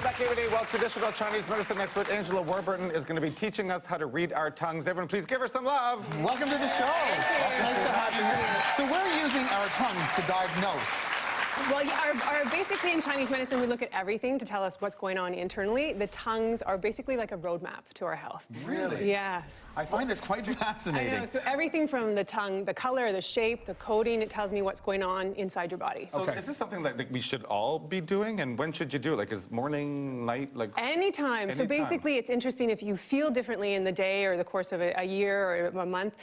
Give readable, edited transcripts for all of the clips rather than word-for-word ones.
back here today. Well, traditional Chinese medicine expert Angela Warburton is going to be teaching us how to read our tongues. Everyone, please give her some love. Welcome to the show. Nice to have you here. So we're using our tongues to diagnose. Well, basically in Chinese medicine, we look at everything to tell us what's going on internally. The tongues are basically like a roadmap to our health. Really? Yes. I find this quite fascinating. I know. So everything from the tongue, the color, the shape, the coating, it tells me what's going on inside your body. So is this something that we should all be doing? And when should you do it? Like, is morning, night, like? Anytime. So basically, it's interesting if you feel differently in the day or the course of a year or a month,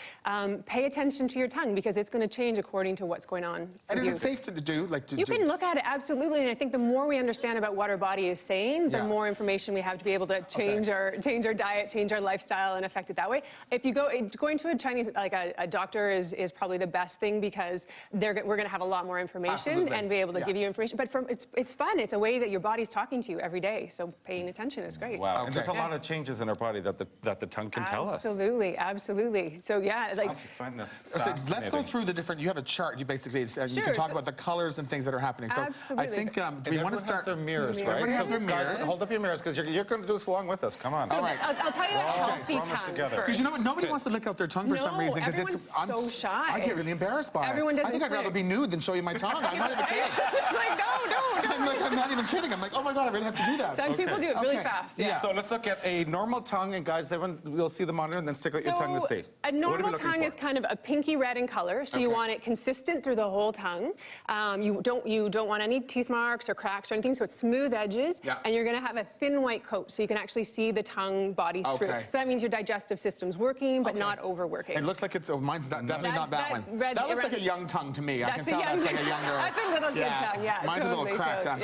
pay attention to your tongue because it's going to change according to what's going on. And is it safe to do? You can look at it, absolutely, and I think the more we understand about what our body is saying, the more information we have to be able to change our diet, change our lifestyle, and affect it that way. If you going to a Chinese, like a doctor is probably the best thing because we're going to have a lot more information and be able to give you information. But it's fun. It's a way that your body's talking to you every day. So paying attention is great. Wow. And there's a lot of changes in our body that the tongue can tell us. Absolutely, absolutely. So yeah, like. I find this fascinating. So let's go through the different. You have a chart. You basically you can talk about the colors and things that are happening. So absolutely. I think do we want to start their mirrors, right? Everyone have their mirrors. Hold up your mirrors because you're going to do this along with us. Come on. So all right. I'll tell you a healthy tongue first. Because you know what? Nobody wants to lick out their tongue for some reason because I'm so shy. I get really embarrassed by it. I think I'd rather be nude than show you my tongue. I'm not even kidding. It's like no. I'm not even kidding. I'm like, oh my God, I really have to do that. Some people do it really fast. Yeah. So let's look at a normal tongue, and guys, everyone, we'll see the monitor, and then stick out your tongue to see. A normal tongue is kind of a pinky red in color, so you want it consistent through the whole tongue. You don't want any teeth marks or cracks or anything, so it's smooth edges, and you're going to have a thin white coat, so you can actually see the tongue body through. So that means your digestive system's working, but not overworking. It looks like it's, mine's definitely not that one. That looks like a young tongue to me. I can tell that's like a younger. That's a little kid tongue, yeah. Mine's a little cracked. All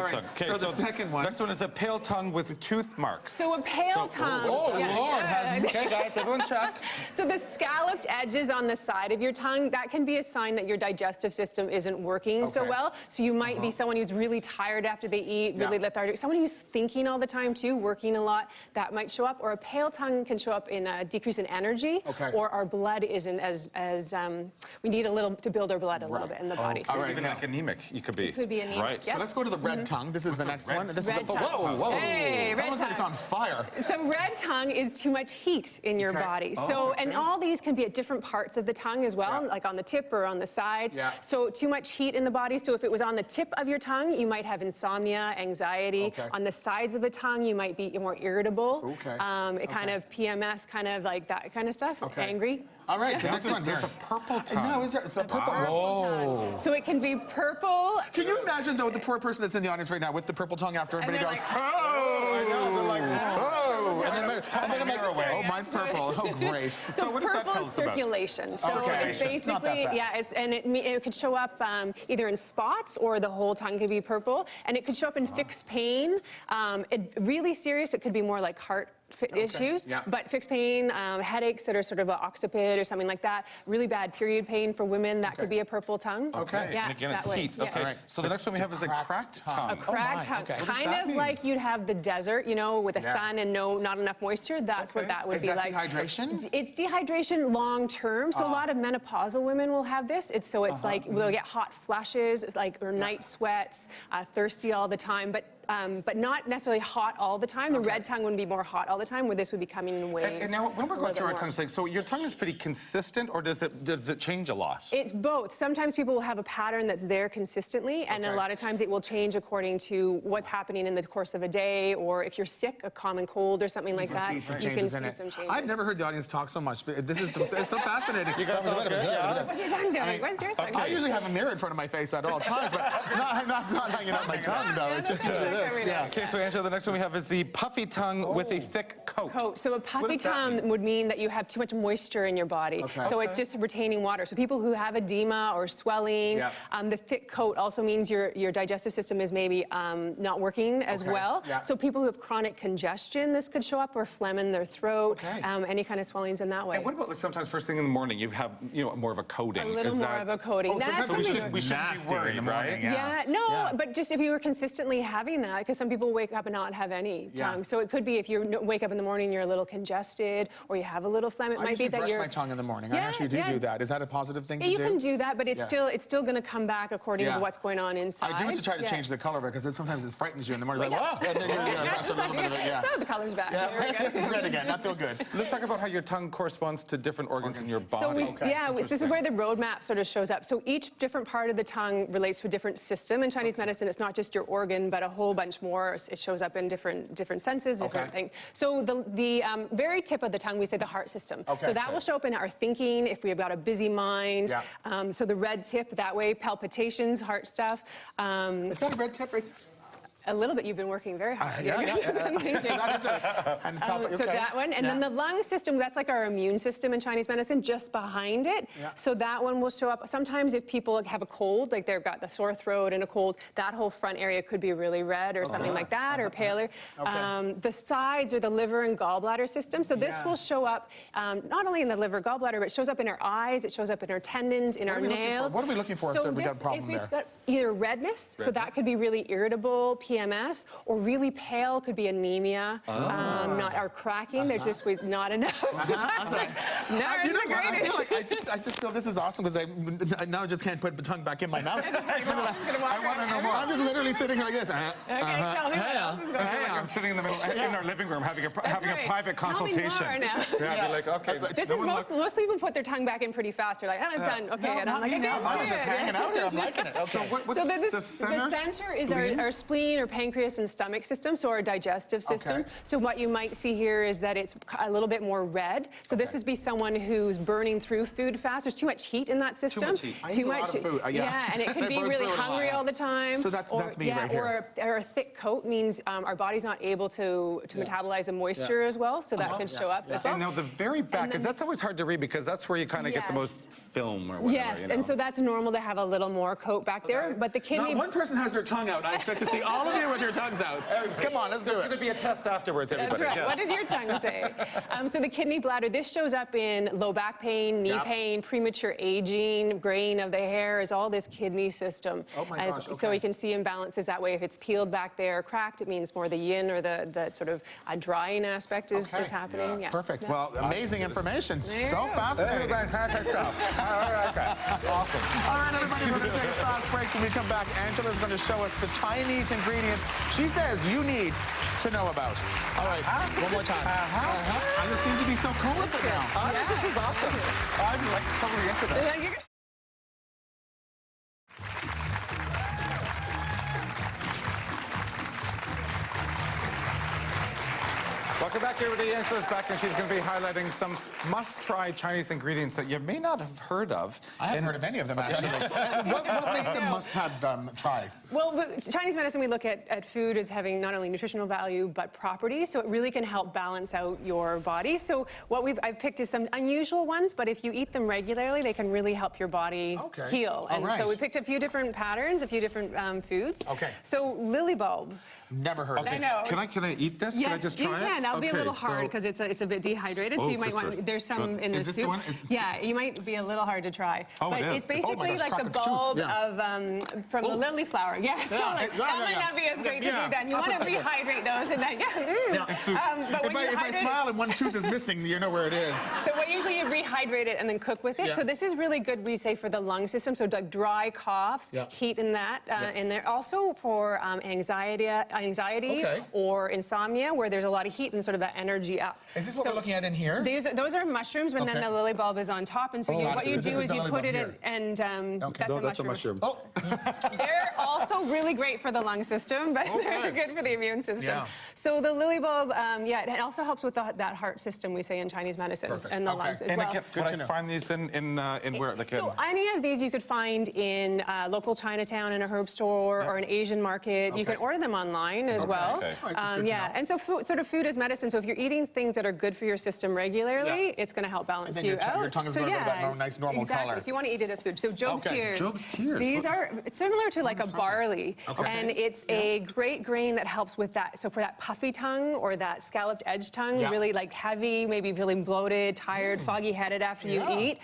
right, so the second one. Next one is a pale tongue with tooth marks. So a pale tongue. Oh, Lord. Okay, guys, everyone check. So the scalloped edges on the side of your tongue, that can be a sign that your digestive system isn't working so well. So you might be someone who's really tired after they eat, really lethargic. Someone who's thinking all the time too, working a lot, that might show up. Or a pale tongue can show up in a decrease in energy, or our blood isn't as we need a little to build our blood a little bit in the body. All right, even like anemic, you could be. You could be anemic. Right. So let's go to the red tongue. This is the next one. This is whoa. Hey, that looks like it's on fire. So red tongue is too much heat in your body. So and all these can be at different parts of the tongue as well, like on the tip or on the sides. So too much heat in the body. So if it was on the tip of your tongue, you might have insomnia, anxiety. On the sides of the tongue, you might be more irritable. Kind of PMS, kind of like that kind of stuff. Angry. All right, the next one. There's a purple tongue. No, it's a purple. Whoa. So it can be purple. Can you imagine, though, the poor person that's in the audience right now with the purple tongue after everybody goes, like, oh! I know, they're like, oh! And then I'm like, oh, mine's purple. Oh, great. So what does that tell us about? Circulation. So it's basically, it could show up either in spots or the whole tongue could be purple. And it could show up in fixed pain. Really serious, it could be more like heart issues, but fixed pain, headaches that are sort of an occipit or something like that, really bad period pain for women, that could be a purple tongue. And again, it's heat. So the next one we have is a cracked tongue. A cracked tongue. Kind of like you'd have the desert, you know, with the sun and not enough moisture. That's what that would be like. Is that dehydration? It's dehydration long term. So a lot of menopausal women will have this. It's like they'll get hot flushes, or night sweats, thirsty all the time, but not necessarily hot all the time. The red tongue would be more hot all the time, where this would be coming in waves. And now, when we're going through our tongues, so your tongue is pretty consistent, or does it change a lot? It's both. Sometimes people will have a pattern that's there consistently, and a lot of times it will change according to what's happening in the course of a day, or if you're sick, a common cold or something like that, you can see some changes. I've never heard the audience talk so much, but this is it's so fascinating. What's your tongue doing? What's your tongue? I usually have a mirror in front of my face at all times, but not hanging out my tongue, though. It's just usually this. Okay, so Angela, the next one we have is the puffy tongue with a thick coat. So a puffy tongue would mean that you have too much moisture in your body. So it's just retaining water. So people who have edema or swelling, the thick coat also means your digestive system is maybe not working as well. So people who have chronic congestion, this could show up, or phlegm in their throat, any kind of swellings in that way. And what about sometimes first thing in the morning you have more of a coating? A little more of a coasting. We shouldn't be worried, right? Yeah, but just if you were consistently having that because some people wake up and not have any tongue. So it could be if you wake up in the morning, you're a little congested or you have a little phlegm. It might be that brush my tongue in the morning. I actually do that. Is that a positive thing to do? You can do that, but it's still going to come back according to what's going on inside. I do have to try to change the color because sometimes it frightens you in the morning. Like, whoa! And then you're brush a little bit of it. Yeah. Oh, the color's back. Yeah. It's red again. I feel good. Let's talk about how your tongue corresponds to different organs in your body. So this is where the roadmap sort of shows up. So each different part of the tongue relates to a different system. In Chinese medicine, it's not just your organ, but a whole bunch more. It shows up in different senses, different things. So the very tip of the tongue, we say the heart system. So that will show up in our thinking if we've got a busy mind. So the red tip, that way, palpitations, heart stuff. Is that a red tip right? A little bit. You've been working very hard. So that is it. So that one. And then the lung system, that's like our immune system in Chinese medicine, just behind it. So that one will show up. Sometimes if people have a cold, like they've got the sore throat and a cold, that whole front area could be really red or something like that, or paler. The sides are the liver and gallbladder system. So this will show up not only in the liver, gallbladder, but it shows up in our eyes, it shows up in our tendons, in our nails. What are we looking for if we got a problem there? If it's got either redness, so that could be really irritable, PMS, or really pale could be anemia, or cracking. There's just not enough. You know what? I feel like I just feel this is awesome because I now just can't put the tongue back in my mouth. I want to know more. I'm just literally sitting here like this. Okay, tell me what else is going on. Like I'm sitting in the middle in our living room having a private consultation. Yeah, I'd be like, okay. This is most people put their tongue back in pretty fast. They're like, oh, I'm done. Okay, and I'm like, okay, I was just hanging out here. I'm liking it. So what's the center? The center is our spleen or pancreas and stomach system, so our digestive system. So what you might see here is that it's a little bit more red. So this would be someone who's burning through food fast. There's too much heat in that system. Too much heat. I eat a lot of food. Yeah, and it could be really hungry all the time. So that's me right here. Or a thick coat means our body's not able to metabolize the moisture as well, so that can show up as well. And now the very back, because that's always hard to read because that's where you kind of get the most film or whatever. Yes, and so that's normal to have a little more coat back there, but the kidney... Not one person has their tongue out. I expect to see all of you with your tongues out. Come on, let's do it. There's going to be a test afterwards, everybody. That's right. What does your tongue say? So the kidney bladder, this shows up in low back pain, knee pain, premature aging, graying of the hair, is all this kidney system. Oh my gosh, So you can see imbalances that way. If it's peeled back there, cracked, it means more the yin or the sort of drying aspect is happening. Yeah. Perfect. Well, amazing information. So fascinating. Fantastic stuff. All right, okay. Awesome. All right, everybody, we're going to take a fast break. When we come back, Angela's going to show us the Chinese ingredients she says you need to know about. All right, one more time. I just seem to be so cool with it now. This is awesome. I'm like totally into this. Welcome back, everybody. Angela's back, and she's going to be highlighting some must-try Chinese ingredients that you may not have heard of. I haven't heard of any of them, actually. What makes them must-have try? Well, Chinese medicine, we look at food as having not only nutritional value, but properties, so it really can help balance out your body. So what I've picked is some unusual ones, but if you eat them regularly, they can really help your body heal. And so we picked a few different patterns, a few different foods. So lily bulb. Never heard of it. I know. Can I eat this? Yes, can I just try you can. it? That'll be a little hard because it's a bit dehydrated, so you might want. There's some in this soup. The one? Yeah, you might be a little hard to try. Oh, but it's basically like the bulb of from the lily flower. Yes, totally. That might not be as great to do then. You want to rehydrate those and then but if I smile and one tooth is missing, you know where it is. So usually you rehydrate it and then cook with it. So this is really good, we say, for the lung system. So like dry coughs, heat in that in there. Also for anxiety or insomnia, where there's a lot of heat and sort of that energy up. Is this what we're looking at in here? Those are mushrooms, and then the lily bulb is on top. And so what you do is you put it in, and that's a mushroom. Oh. They're also really great for the lung system, but they're good for the immune system. Yeah. So the lily bulb, it also helps with that heart system, we say in Chinese medicine, and the lungs as well. Can I find these in where? Like so any of these you could find in local Chinatown in a herb store or an Asian market. You can order them online as well. And so food is medicine. So if you're eating things that are good for your system regularly, it's going to help balance you out. Your tongue is going to go that nice normal color. So you want to eat it as food. So Job's tears. Job's tears. These are similar to like a barley, and it's a great grain that helps with that. So for that puffy tongue or that scalloped edge tongue, really like heavy, maybe feeling bloated, tired, foggy-headed after you eat.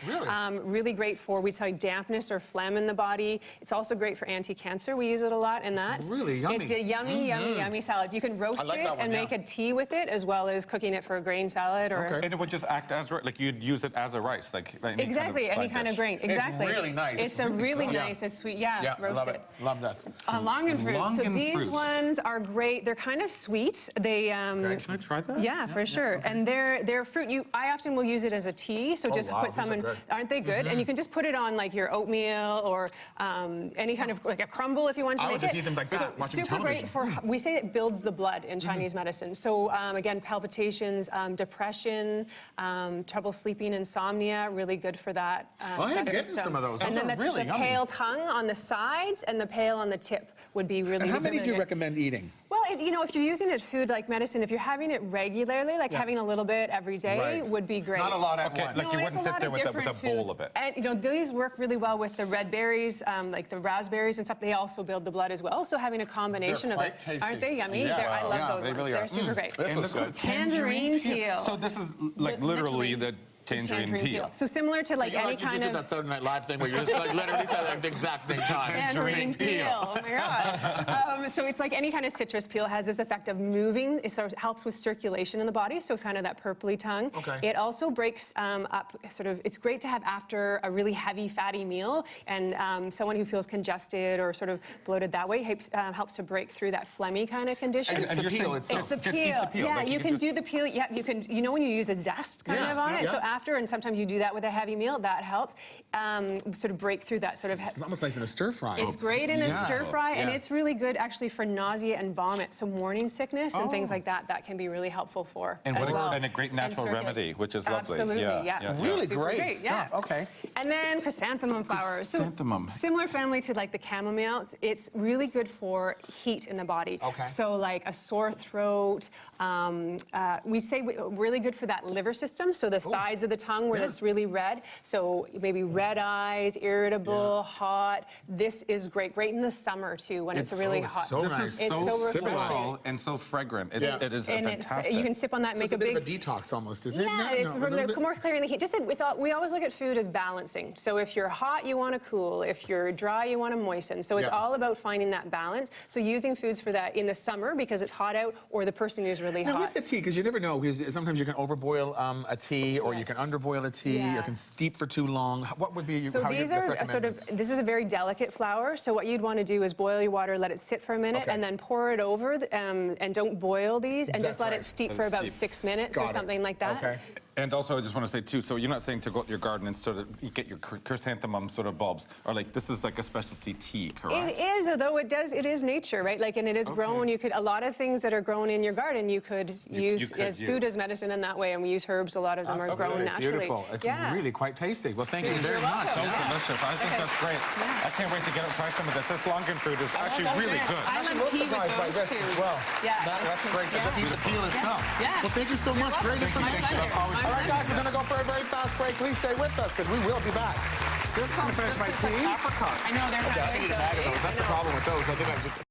Really great for, we say, dampness or phlegm in the body. It's also great for anti-cancer. We use it a lot in that. It's really yummy. It's a yummy yummy, yummy salad. You can roast like it that one, and make a tea with it, as well as cooking it for a grain salad. Or Okay. And it would just act as, like you'd use it as a rice, like any exactly, kind of any kind of dish. grain. Exactly. It's really nice. It's a really Yeah. nice, it's sweet, Yeah, I roast love it. it. Love this. Longan fruits. So Longan these fruits. ones are great. They're kind of sweet. They Okay. Can I try that? yeah, for sure. And they're fruit. I often will use it as a tea. So just wow, put some these are in. good. Aren't they good? And you can just put it on like your oatmeal or any kind of like a crumble if you want to I make would just it. eat them like that, So watching super television. great for. We say it builds the blood in Chinese medicine. So again, palpitations, depression, trouble sleeping, insomnia, really good for that. I am that getting system. some of those. And Those then are the, really the yummy. pale tongue on the sides and the pale on the tip would be really. And how many do you good. recommend eating? Well, if you're using it food like medicine, if you're having it regularly, like Yeah. having a little bit every day, Right. would be great. Not a lot at Okay, once. like you there's wouldn't a sit lot there of with a different bowl foods. of it. And these work really well with the red berries, like the raspberries and stuff. They also build the blood as well. So having a combination They're of quite it, tasty. aren't they yummy? Yes. I love Yeah, those they ones. really They're are. super great. This was good. Tangerine peel. So this is like literally the tangerine peel. So similar to like You know, any like you kind just did of that Saturday Night Live thing where you just like literally said it at the exact same time. tangerine peel. Oh my God. So it's like any kind of citrus peel has this effect of moving. It sort of helps with circulation in the body. So it's kind of that purpley tongue. Okay. It also breaks up sort of, it's great to have after a really heavy fatty meal. And someone who feels congested or sort of bloated that way helps to break through that phlegmy kind of condition. And it's the you're peel saying itself. It's the just eat peel. the peel. Yeah, Like, you can just- do the peel. Yeah, you can. You know when you use a zest kind Yeah, of on it. yeah. So after, and sometimes you do that with a heavy meal. That helps sort of break through that sort of. It's almost nice in a stir fry. It's great in a Yeah. stir fry, and Yeah. it's really good actually for nausea and vomit. So morning sickness and things Oh. like that, that can be really helpful for And, as well. and a great natural remedy, which is lovely. Absolutely, Really Super great yeah. stuff. Okay. And then chrysanthemum flowers. Chrysanthemum. So similar family to like the chamomile. It's really good for heat in the body. Okay. So like a sore throat. We say really good for that liver system. So the sides of the tongue where it's really red. So maybe red eyes, irritable, hot. This is great. Great in the summer too when it's really hot. so This nice. is It's so so simple refreshing. and so fragrant. It Yes. is And fantastic. you can sip on that, So make it's a a bit big. of a detox almost, is it? Yeah, No, from a little bit? more clearing the heat. We always look at food as balancing. So if you're hot, you want to cool. If you're dry, you want to moisten. So it's Yeah. all about finding that balance. So using foods for that in the summer because it's hot out, or the person who's really Now, hot. with the tea, because you never know, because sometimes you can overboil a tea, or you Yes. can underboil a tea, Yeah. or can steep for too long. What would be So how these you are recommend sort of, this is a very delicate flour. So what you'd want to do is boil your water, let it sit for a minute, Okay. and then pour it over, and don't boil these, and just That's let right. it steep Let for it about steep. 6 minutes Got or it. something like that. Okay. And also, I just want to say too. So you're not saying to go to your garden and sort of get your chrysanthemum sort of bulbs, or like this is like a specialty tea, correct? It is, although it is nature, right? Like, and it is grown. You could, a lot of things that are grown in your garden, you could use could as use. food as medicine in that way. And we use herbs. A lot of them are grown It's naturally. beautiful. It's yeah. really quite tasty. Well, thank you very much. So delicious. I think Okay. that's great. I can't wait to get try some of this. This longan fruit is actually that's really it. good. I Actually, love most tea with surprised by those this two. as well. Yeah. That's great. Yeah. Just eat the peel itself. Yeah. Well, thank you so much. Great My information. pleasure. All right, guys, we're going to go for a very fast break. Please stay with us because we will be back. Just going to finish my tea. I know they're I think you can have those. That's the problem with those. I think I've just